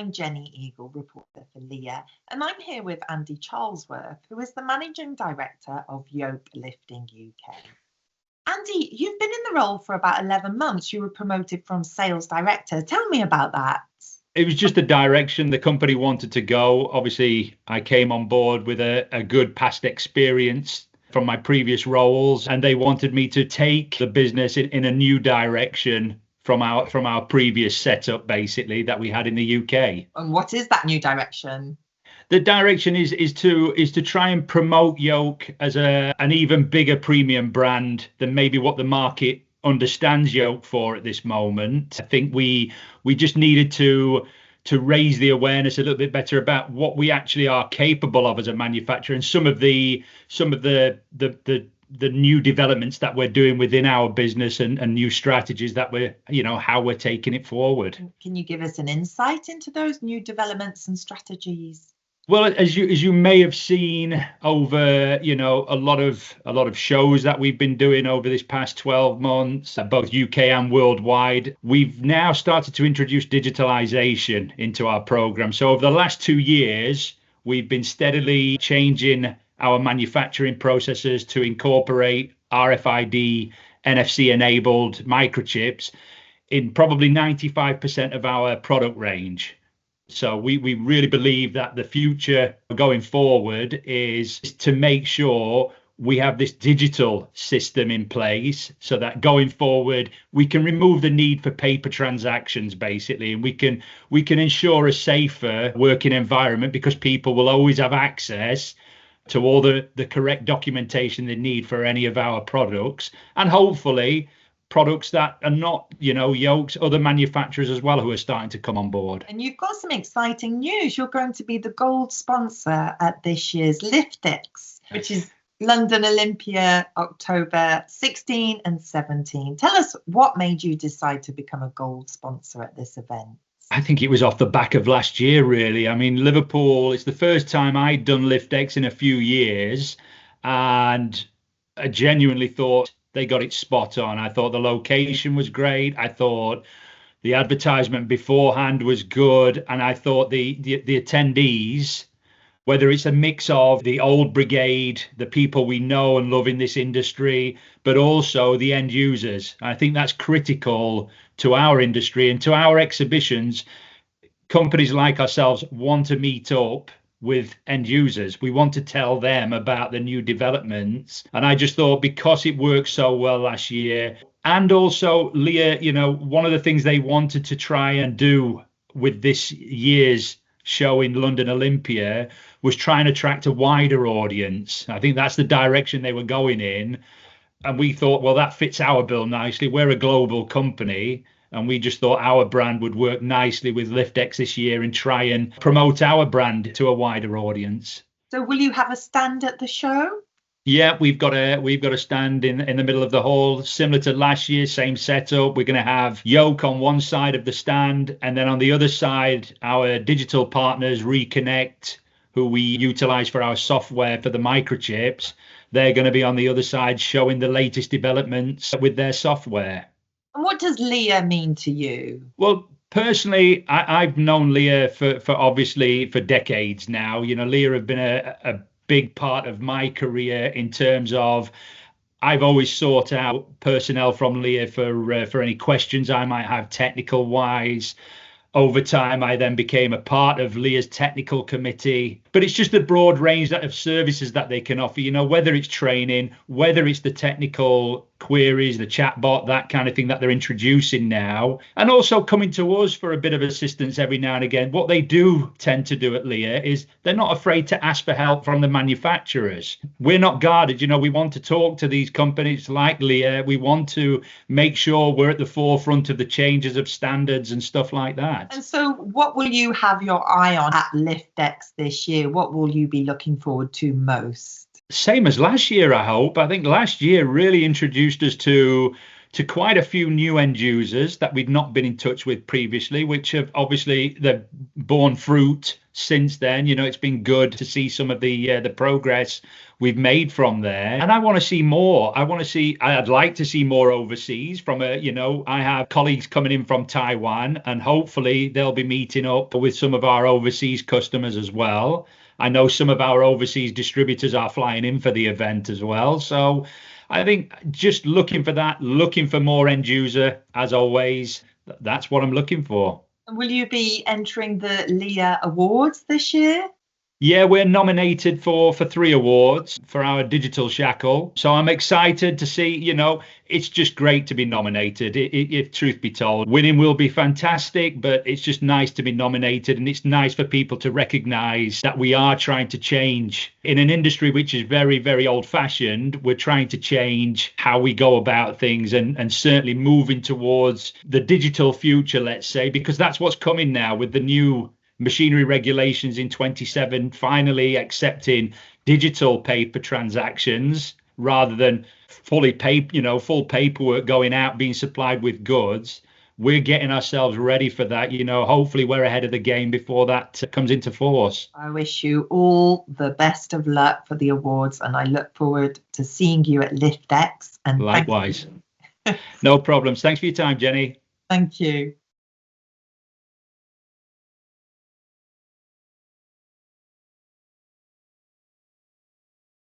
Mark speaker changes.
Speaker 1: I'm Jenny Eagle, reporter for Leah, and I'm here with Andy Charlesworth, who is the Managing Director of Yoke Lifting UK. Andy, you've been in the role for about 11 months. You were promoted from Sales Director. Tell me about that.
Speaker 2: It was just the direction the company wanted to go. Obviously, I came on board with a good past experience from my previous roles, and they wanted me to take the business in a new direction from our previous setup, basically, that we had in the UK.
Speaker 1: And what is that new direction?
Speaker 2: The direction is to try and promote Yoke as an even bigger premium brand than maybe what the market understands Yoke for at this moment. I think we just needed to raise the awareness a little bit better about what we actually are capable of as a manufacturer, and some of the new developments that we're doing within our business and new strategies that how we're taking it forward.
Speaker 1: Can you give us an insight into those new developments and strategies?
Speaker 2: Well, as you may have seen over, a lot of shows that we've been doing over this past 12 months, both UK and worldwide, we've now started to introduce digitalization into our program. So over the last 2 years, we've been steadily changing our manufacturing processes to incorporate RFID, NFC-enabled microchips in probably 95% of our product range. So we really believe that the future going forward is to make sure we have this digital system in place so that going forward we can remove the need for paper transactions, basically, and we can ensure a safer working environment because people will always have access to all the correct documentation they need for any of our products, and hopefully products that are not, Yoke's, other manufacturers as well who are starting to come on board.
Speaker 1: And you've got some exciting news. You're going to be the gold sponsor at this year's LiftX, which is London Olympia, October 16 and 17. Tell us what made you decide to become a gold sponsor at this event.
Speaker 2: I think it was off the back of last year, really. I mean, Liverpool, it's the first time I'd done LiftX in a few years, and I genuinely thought they got it spot on. I thought the location was great. I thought the advertisement beforehand was good. And I thought the attendees, whether it's a mix of the old brigade, the people we know and love in this industry, but also the end users. I think that's critical to our industry and to our exhibitions. Companies like ourselves want to meet up with end users. We want to tell them about the new developments. And I just thought, because it worked so well last year, and also Leah, one of the things they wanted to try and do with this year's show in London Olympia was try and attract a wider audience. I think that's the direction they were going in. And we thought, well, that fits our bill nicely. We're a global company, and we just thought our brand would work nicely with LiftX this year and try and promote our brand to a wider audience.
Speaker 1: So will you have a stand at the show?
Speaker 2: Yeah, we've got a stand in the middle of the hall, similar to last year, same setup. We're going to have Yoke on one side of the stand, and then on the other side, our digital partners, Reconnect, who we utilize for our software for the microchips. They're going to be on the other side showing the latest developments with their software.
Speaker 1: And what does Leah mean to you?
Speaker 2: Well, personally, I've known Leah for obviously for decades now. Leah have been a big part of my career in terms of I've always sought out personnel from Leah for any questions I might have technical wise. Over time, I then became a part of Leah's technical committee. But it's just the broad range of services that they can offer, whether it's training, whether it's the technical queries, the chatbot, that kind of thing that they're introducing now, and also coming to us for a bit of assistance every now and again. What they do tend to do at Leah is they're not afraid to ask for help from the manufacturers. We're not guarded. We want to talk to these companies like Leah. We want to make sure we're at the forefront of the changes of standards and stuff like that.
Speaker 1: And so what will you have your eye on at LiftX this year? What will you be looking forward to most?
Speaker 2: Same as last year, I hope. I think last year really introduced us to quite a few new end users that we'd not been in touch with previously, which have obviously they've borne fruit since then. You know, it's been good to see some of the progress we've made from there, and I want to see more. I'd like to see more overseas from I have colleagues coming in from Taiwan, and hopefully they'll be meeting up with some of our overseas customers as well. I know some of our overseas distributors are flying in for the event as well. So I think just looking for more end user, as always. That's what I'm looking for.
Speaker 1: Will you be entering the Leah Awards this year?
Speaker 2: Yeah, we're nominated for 3 awards for our digital shackle. So I'm excited to see, it's just great to be nominated. If truth be told, winning will be fantastic, but it's just nice to be nominated. And it's nice for people to recognize that we are trying to change in an industry which is very, very old fashioned. We're trying to change how we go about things and certainly moving towards the digital future, let's say, because that's what's coming now with the new machinery regulations in 27 finally accepting digital paper transactions rather than full paperwork going out being supplied with goods. We're getting ourselves ready for that. Hopefully we're ahead of the game before that comes into force.
Speaker 1: I wish you all the best of luck for the awards, and I look forward to seeing you at LiftX. And
Speaker 2: likewise. No problems. Thanks for your time, Jenny.
Speaker 1: Thank you.